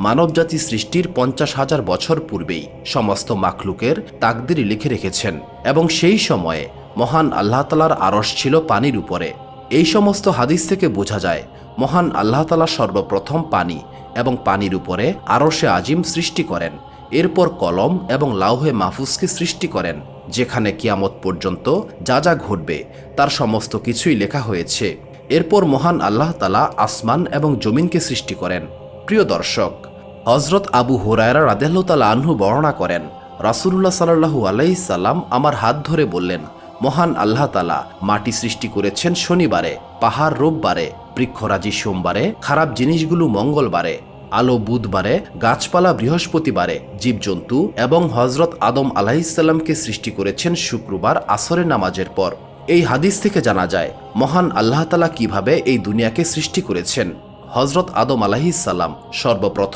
মানবজাতি সৃষ্টির 50,000 বছর পূর্বেই সমস্ত মাখলুকের তাকদির লিখে রেখেছেন এবং সেই সময়ে মহান আল্লাহ তাআলার আরশ ছিল পানির উপরে। এই সমস্ত হাদিস থেকে বোঝা যায় মহান আল্লাহ তাআলা সর্বপ্রথম পানি এবং পানির উপরে আরশে আজিম সৃষ্টি করেন। এরপর কলম এবং লাউহে মাহফুজকে সৃষ্টি করেন, যেখানে কিয়ামত পর্যন্ত যা যা ঘটবে তার সমস্ত কিছুই লেখা হয়েছে। এরপর মহান আল্লাহ তাআলা আসমান এবং জমিনকে সৃষ্টি করেন। প্রিয় দর্শক, হযরত আবু হুরায়রা রাদিয়াল্লাহু তাআলা আনহু বর্ণনা করেন, রাসূলুল্লাহ সাল্লাল্লাহু আলাইহি সাল্লাম আমার হাত ধরে বললেন, মহান আল্লাহ তাআলা মাটি সৃষ্টি করেছেন শনিবারে, পাহাড় রোববারে, বৃক্ষরাজি সোমবারে, খারাপ জিনিসগুলো মঙ্গলবারে, আলো বুধবারে, গাছপালা বৃহস্পতিবারে, জীবজন্তু এবং হযরত আদম আলাইহিসসালামকে সৃষ্টি করেছেন শুক্রবার আসরের নামাজের পর। এই হাদিস থেকে জানা যায় মহান আল্লাহ তাআলা কিভাবে এই দুনিয়াকে সৃষ্টি করেছেন। হযরত আদম আলাইহিসসালাম সর্বপ্রথম